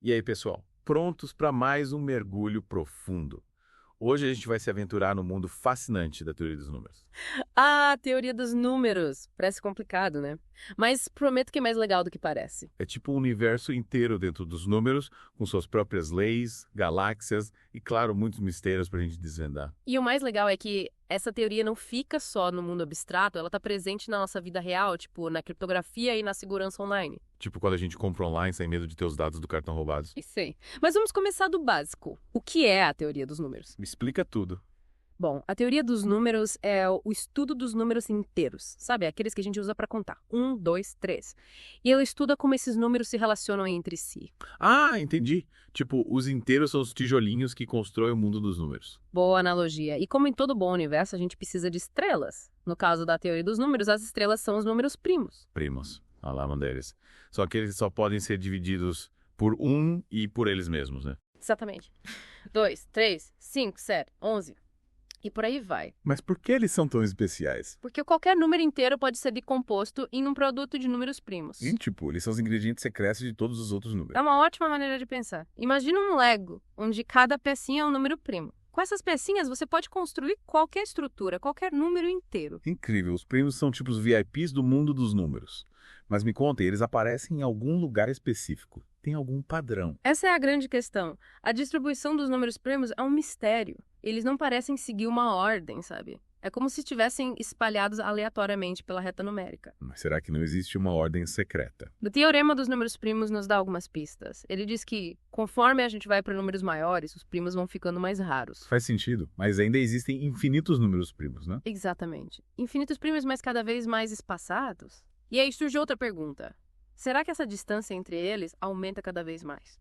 E aí, pessoal, prontos para mais um mergulho profundo? Hoje a gente vai se aventurar no mundo fascinante da teoria dos números. Ah, teoria dos números. Parece complicado, né? Mas prometo que é mais legal do que parece. É tipo um universo inteiro dentro dos números, com suas próprias leis, galáxias e, claro, muitos mistérios para a gente desvendar. E o mais legal é que essa teoria não fica só no mundo abstrato, ela tá presente na nossa vida real, tipo na criptografia e na segurança online. Tipo quando a gente compra online sem medo de ter os dados do cartão roubados. E sei. Mas vamos começar do básico. O que é a teoria dos números? Me explica tudo. Bom, a teoria dos números é o estudo dos números inteiros, sabe? Aqueles que a gente usa para contar. Um, dois, três. E ela estuda como esses números se relacionam entre si. Ah, entendi. Tipo, os inteiros são os tijolinhos que constroem o mundo dos números. Boa analogia. E como em todo bom universo, a gente precisa de estrelas. No caso da teoria dos números, as estrelas são os números primos. Primos. Olha lá, um deles. São aqueles que só podem ser divididos por um e por eles mesmos, né? Exatamente. 2, 3, 5, 7, 11. E por aí vai. Mas por que eles são tão especiais? Porque qualquer número inteiro pode ser decomposto em um produto de números primos. E, tipo, eles são os ingredientes secretos de todos os outros números. É uma ótima maneira de pensar. Imagina um Lego, onde cada pecinha é um número primo. Com essas pecinhas, você pode construir qualquer estrutura, qualquer número inteiro. Incrível, os primos são tipo os VIPs do mundo dos números. Mas me contem, eles aparecem em algum lugar específico. Tem algum padrão. Essa é a grande questão. A distribuição dos números primos é um mistério. Eles não parecem seguir uma ordem, sabe? É como se estivessem espalhados aleatoriamente pela reta numérica. Mas será que não existe uma ordem secreta? O teorema dos números primos nos dá algumas pistas. Ele diz que, conforme a gente vai para números maiores, os primos vão ficando mais raros. Faz sentido, mas ainda existem infinitos números primos, né? Exatamente. Infinitos primos, mas cada vez mais espaçados. E aí surge outra pergunta. Será que essa distância entre eles aumenta cada vez mais?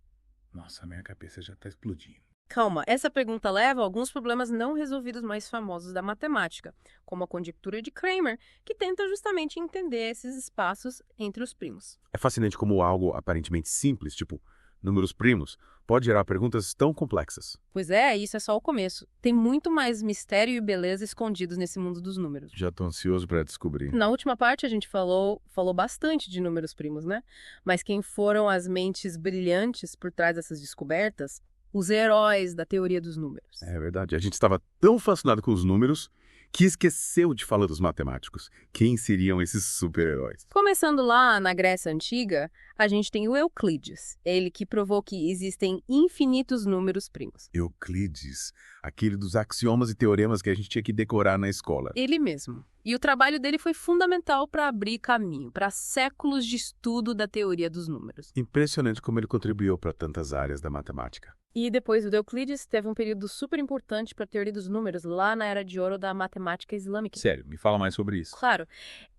Nossa, minha cabeça já tá explodindo. Calma, essa pergunta leva a alguns problemas não resolvidos mais famosos da matemática, como a conjectura de Kramer, que tenta justamente entender esses espaços entre os primos. É fascinante como algo aparentemente simples, tipo números primos, pode gerar perguntas tão complexas. Pois é, isso é só o começo. Tem muito mais mistério e beleza escondidos nesse mundo dos números. Já tô ansioso para descobrir. Na última parte a gente falou bastante de números primos, né? Mas quem foram as mentes brilhantes por trás dessas descobertas? Os heróis da teoria dos números. É verdade, a gente estava tão fascinado com os números que esqueceu de falar dos matemáticos. Quem seriam esses super-heróis? Começando lá na Grécia Antiga, a gente tem o Euclides, ele que provou que existem infinitos números primos. Euclides, aquele dos axiomas e teoremas que a gente tinha que decorar na escola. Ele mesmo. E o trabalho dele foi fundamental para abrir caminho para séculos de estudo da teoria dos números. Impressionante como ele contribuiu para tantas áreas da matemática. E depois do Euclides, teve um período super importante para a teoria dos números lá na Era de Ouro da matemática islâmica. Sério, me fala mais sobre isso. Claro.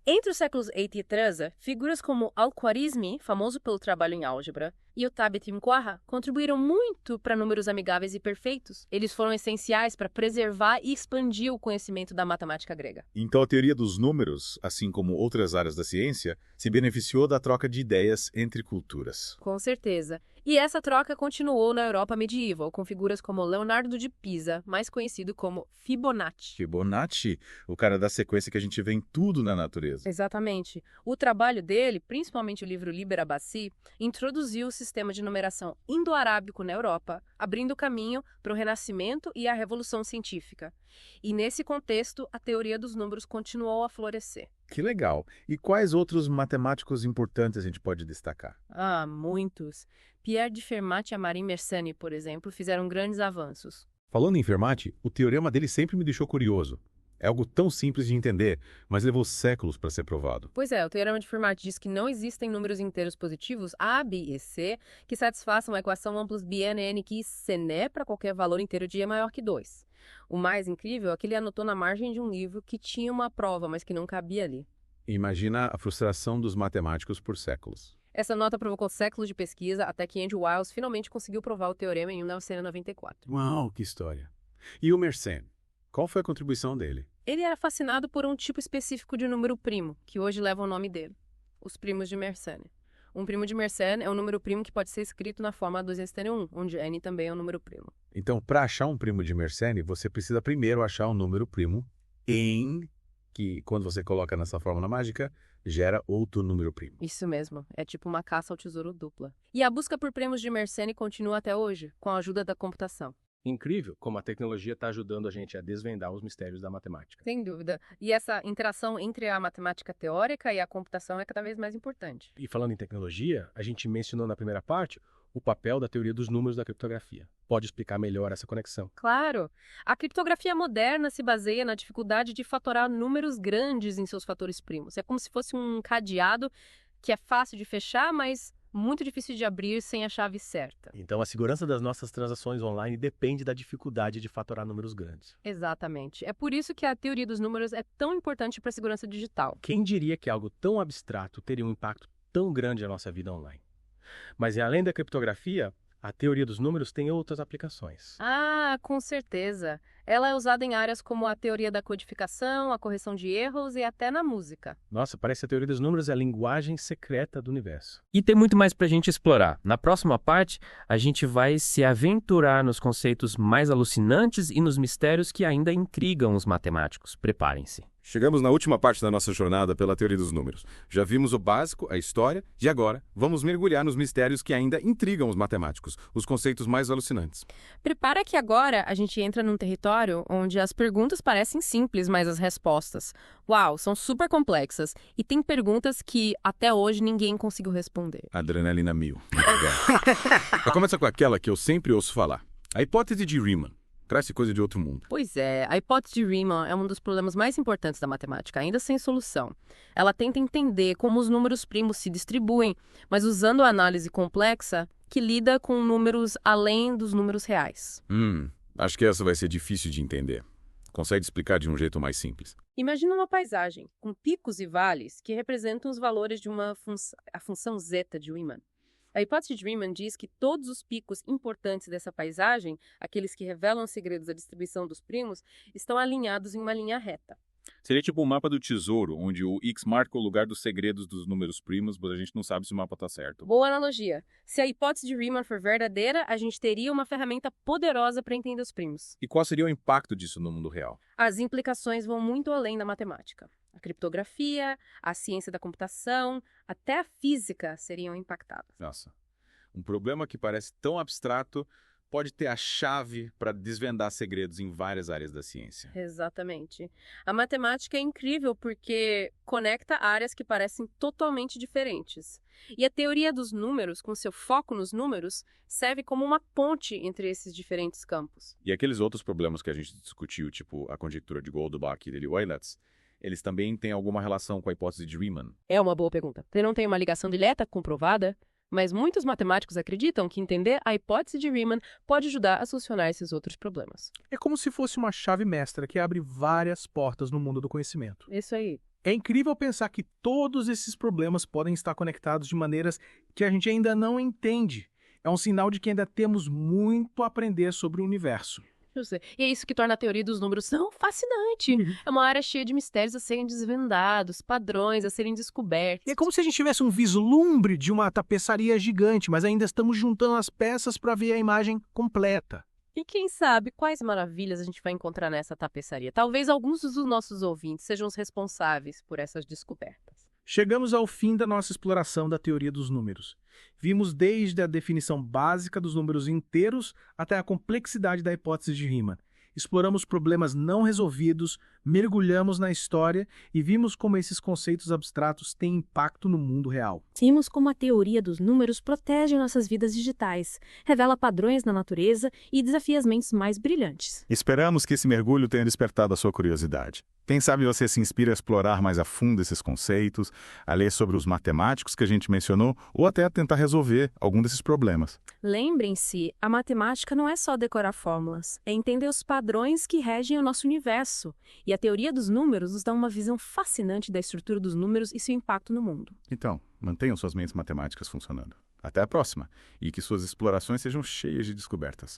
Entre os séculos 8 e 13, figuras como Al-Khwarizmi, famoso pelo trabalho em álgebra, e o Tabit Mqaha contribuíram muito para números amigáveis e perfeitos. Eles foram essenciais para preservar e expandir o conhecimento da matemática grega. Então a teoria dos números, assim como outras áreas da ciência, se beneficiou da troca de ideias entre culturas. Com certeza. E essa troca continuou na Europa medieval, com figuras como Leonardo de Pisa, mais conhecido como Fibonacci. Fibonacci, o cara da sequência que a gente vê em tudo na natureza. Exatamente. O trabalho dele, principalmente o livro Liber Abaci, introduziu o sistema de numeração indo-arábico na Europa, abrindo caminho para o Renascimento e a Revolução Científica. E nesse contexto, a teoria dos números continuou a florescer. Que legal. E quais outros matemáticos importantes a gente pode destacar? Ah, muitos. Pierre de Fermat e a Marie Mersenne, por exemplo, fizeram grandes avanços. Falando em Fermat, o teorema dele sempre me deixou curioso. É algo tão simples de entender, mas levou séculos para ser provado. Pois é, o teorema de Fermat diz que não existem números inteiros positivos A, B e C que satisfaçam a equação amplos BNN que Cené para qualquer valor inteiro de E maior que 2. O mais incrível é que ele anotou na margem de um livro que tinha uma prova, mas que não cabia ali. Imagina a frustração dos matemáticos por séculos. Essa nota provocou séculos de pesquisa até que Andrew Wiles finalmente conseguiu provar o teorema em 1994. Uau, que história. E o Mersenne? Qual foi a contribuição dele? Ele era fascinado por um tipo específico de número primo, que hoje leva o nome dele, os primos de Mersenne. Um primo de Mersenne é um número primo que pode ser escrito na forma 2n, onde n também é um número primo. Então, para achar um primo de Mersenne, você precisa primeiro achar um número primo em, que quando você coloca nessa fórmula mágica, gera outro número primo. Isso mesmo, é tipo uma caça ao tesouro dupla. E a busca por prêmios de Mersenne continua até hoje, com a ajuda da computação. Incrível como a tecnologia está ajudando a gente a desvendar os mistérios da matemática. Sem dúvida. E essa interação entre a matemática teórica e a computação é cada vez mais importante. E falando em tecnologia, a gente mencionou na primeira parte o papel da teoria dos números da criptografia. Pode explicar melhor essa conexão? Claro! A criptografia moderna se baseia na dificuldade de fatorar números grandes em seus fatores primos. É como se fosse um cadeado que é fácil de fechar, mas muito difícil de abrir sem a chave certa. Então, a segurança das nossas transações online depende da dificuldade de fatorar números grandes. Exatamente. É por isso que a teoria dos números é tão importante para a segurança digital. Quem diria que algo tão abstrato teria um impacto tão grande na nossa vida online? Mas, além da criptografia, a teoria dos números tem outras aplicações. Ah, com certeza. Ela é usada em áreas como a teoria da codificação, a correção de erros e até na música. Nossa, parece que a teoria dos números é a linguagem secreta do universo. E tem muito mais para a gente explorar. Na próxima parte, a gente vai se aventurar nos conceitos mais alucinantes e nos mistérios que ainda intrigam os matemáticos. Preparem-se. Chegamos na última parte da nossa jornada pela teoria dos números. Já vimos o básico, a história, e agora vamos mergulhar nos mistérios que ainda intrigam os matemáticos, os conceitos mais alucinantes. Prepara que agora a gente entra num território onde as perguntas parecem simples, mas as respostas, uau, são super complexas. E tem perguntas que até hoje ninguém conseguiu responder. Adrenalina 1000. Mas começa com aquela que eu sempre ouço falar. A hipótese de Riemann. Traz coisa de outro mundo. Pois é, a hipótese de Riemann é um dos problemas mais importantes da matemática, ainda sem solução. Ela tenta entender como os números primos se distribuem, mas usando a análise complexa que lida com números além dos números reais. Acho que essa vai ser difícil de entender. Consegue explicar de um jeito mais simples? Imagina uma paisagem com picos e vales que representam os valores de a função zeta de Riemann. A hipótese de Riemann diz que todos os picos importantes dessa paisagem, aqueles que revelam os segredos da distribuição dos primos, estão alinhados em uma linha reta. Seria tipo um mapa do tesouro, onde o X marca o lugar dos segredos dos números primos, mas a gente não sabe se o mapa está certo. Boa analogia. Se a hipótese de Riemann for verdadeira, a gente teria uma ferramenta poderosa para entender os primos. E qual seria o impacto disso no mundo real? As implicações vão muito além da matemática. A criptografia, a ciência da computação, até a física seriam impactadas. Nossa, um problema que parece tão abstrato pode ter a chave para desvendar segredos em várias áreas da ciência. Exatamente. A matemática é incrível porque conecta áreas que parecem totalmente diferentes. E a teoria dos números, com seu foco nos números, serve como uma ponte entre esses diferentes campos. E aqueles outros problemas que a gente discutiu, tipo a conjectura de Goldbach e de Euler's, eles também têm alguma relação com a hipótese de Riemann? É uma boa pergunta. Você não tem uma ligação direta comprovada? Mas muitos matemáticos acreditam que entender a hipótese de Riemann pode ajudar a solucionar esses outros problemas. É como se fosse uma chave mestra que abre várias portas no mundo do conhecimento. Isso aí. É incrível pensar que todos esses problemas podem estar conectados de maneiras que a gente ainda não entende. É um sinal de que ainda temos muito a aprender sobre o universo. E é isso que torna a teoria dos números tão fascinante. É uma área cheia de mistérios a serem desvendados, padrões a serem descobertos. E é como se a gente tivesse um vislumbre de uma tapeçaria gigante, mas ainda estamos juntando as peças para ver a imagem completa. E quem sabe quais maravilhas a gente vai encontrar nessa tapeçaria? Talvez alguns dos nossos ouvintes sejam os responsáveis por essas descobertas. Chegamos ao fim da nossa exploração da teoria dos números. Vimos desde a definição básica dos números inteiros até a complexidade da hipótese de Riemann. Exploramos problemas não resolvidos, mergulhamos na história e vimos como esses conceitos abstratos têm impacto no mundo real. Vimos como a teoria dos números protege nossas vidas digitais, revela padrões na natureza e desafia as mentes mais brilhantes. Esperamos que esse mergulho tenha despertado a sua curiosidade. Quem sabe você se inspira a explorar mais a fundo esses conceitos, a ler sobre os matemáticos que a gente mencionou ou até a tentar resolver algum desses problemas. Lembrem-se, a matemática não é só decorar fórmulas, é entender os padrões que regem o nosso universo. E a teoria dos números nos dá uma visão fascinante da estrutura dos números e seu impacto no mundo. Então, mantenham suas mentes matemáticas funcionando. Até a próxima, e que suas explorações sejam cheias de descobertas.